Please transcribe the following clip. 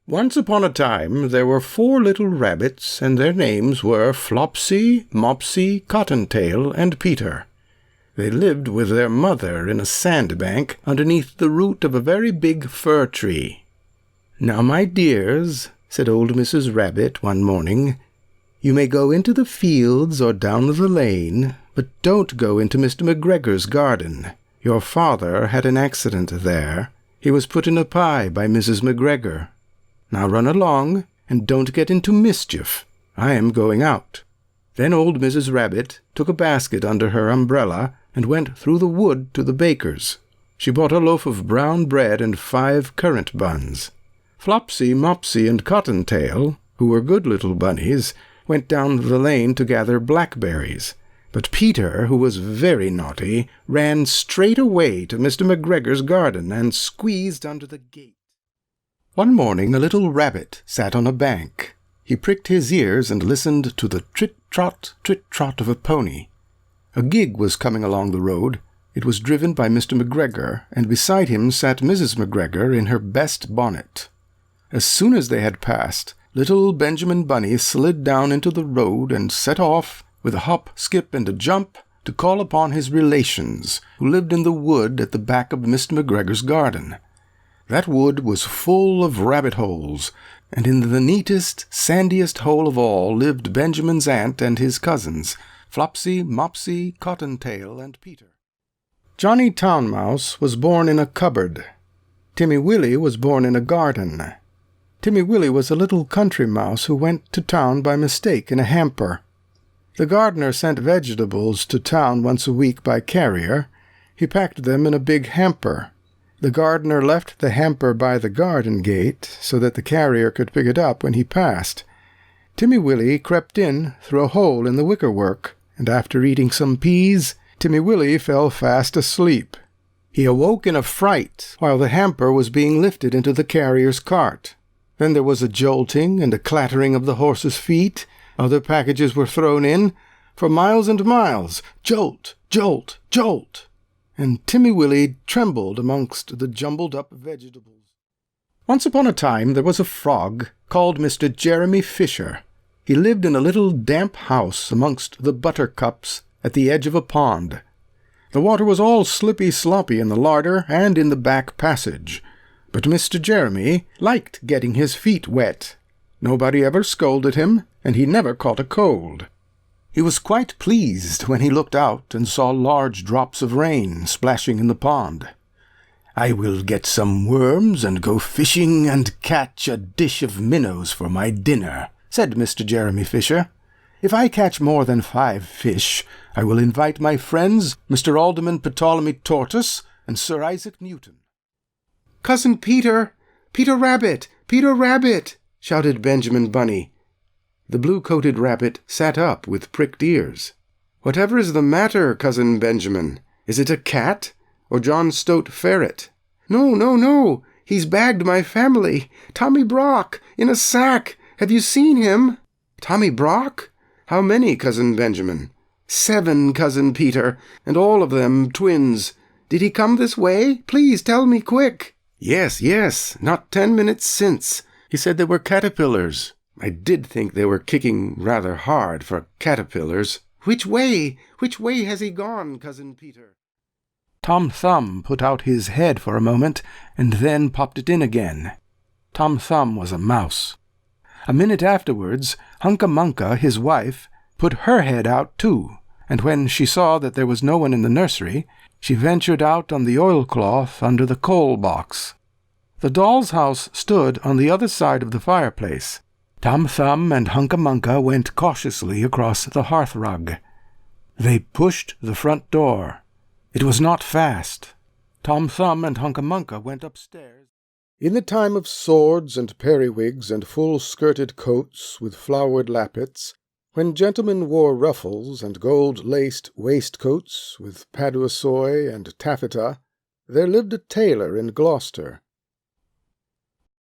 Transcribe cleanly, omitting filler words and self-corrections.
Once upon a time there were 4 little rabbits, and their names were Flopsy, Mopsy, Cottontail, and Peter. They lived with their mother in a sandbank underneath the root of a very big fir tree. "Now, my dears," said old Mrs. Rabbit one morning, "you may go into the fields or down the lane, but don't go into Mr. McGregor's garden. Your father had an accident there. He was put in a pie by Mrs. McGregor. Now run along, and don't get into mischief. I am going out." Then old Mrs. Rabbit took a basket under her umbrella and went through the wood to the baker's. She bought a loaf of brown bread and 5 currant buns. Flopsy, Mopsy, and Cottontail, who were good little bunnies, went down the lane to gather blackberries. But Peter, who was very naughty, ran straight away to Mr. McGregor's garden and squeezed under the gate. One morning a little rabbit sat on a bank. He pricked his ears and listened to the trit-trot of a pony. A gig was coming along the road. It was driven by Mr. McGregor, and beside him sat Mrs. McGregor in her best bonnet. As soon as they had passed, little Benjamin Bunny slid down into the road and set off, with a hop, skip, and a jump, to call upon his relations, who lived in the wood at the back of Mr. McGregor's garden. That wood was full of rabbit-holes, and in the neatest, sandiest hole of all lived Benjamin's aunt and his cousins, Flopsy, Mopsy, Cottontail, and Peter. Johnny Town Mouse was born in a cupboard. Timmy Willie was born in a garden. Timmy Willie was a little country mouse who went to town by mistake in a hamper. The gardener sent vegetables to town once a week by carrier. He packed them in a big hamper. The gardener left the hamper by the garden gate so that the carrier could pick it up when he passed. Timmy Willie crept in through a hole in the wickerwork, and after eating some peas, Timmy Willie fell fast asleep. He awoke in a fright while the hamper was being lifted into the carrier's cart. Then there was a jolting and a clattering of the horse's feet. Other packages were thrown in. For miles and miles, jolt, jolt, jolt. And Timmy Willie trembled amongst the jumbled-up vegetables. Once upon a time there was a frog called Mr. Jeremy Fisher. He lived in a little damp house amongst the buttercups at the edge of a pond. The water was all slippy-sloppy in the larder and in the back passage. But Mr. Jeremy liked getting his feet wet. Nobody ever scolded him, and he never caught a cold. He was quite pleased when he looked out and saw large drops of rain splashing in the pond. "I will get some worms and go fishing and catch a dish of minnows for my dinner," said Mr. Jeremy Fisher. "If I catch more than 5 fish, I will invite my friends, Mr. Alderman Ptolemy Tortoise and Sir Isaac Newton." "Cousin Peter! Peter Rabbit! Peter Rabbit!" shouted Benjamin Bunny. The blue-coated rabbit sat up with pricked ears. "Whatever is the matter, Cousin Benjamin? Is it a cat, or John Stoat Ferret?" "No, no, no! He's bagged my family! Tommy Brock! In a sack! Have you seen him?" "Tommy Brock? How many, Cousin Benjamin?" "7, Cousin Peter, and all of them twins. Did he come this way? Please tell me quick." "Yes, yes, not 10 minutes since. He said they were caterpillars. I did think they were kicking rather hard for caterpillars." Which way has he gone, Cousin Peter?" Tom Thumb put out his head for a moment, and then popped it in again. Tom Thumb was a mouse. A minute afterwards, Hunca Munca, his wife, put her head out too, and when she saw that there was no one in the nursery, she ventured out on the oilcloth under the coal-box. The doll's house stood on the other side of the fireplace. Tom Thumb and Hunca Munca went cautiously across the hearth-rug. They pushed the front door. It was not fast. Tom Thumb and Hunca Munca went upstairs. In the time of swords and periwigs and full-skirted coats with flowered lappets, when gentlemen wore ruffles and gold-laced waistcoats with paduasoy and taffeta, there lived a tailor in Gloucester.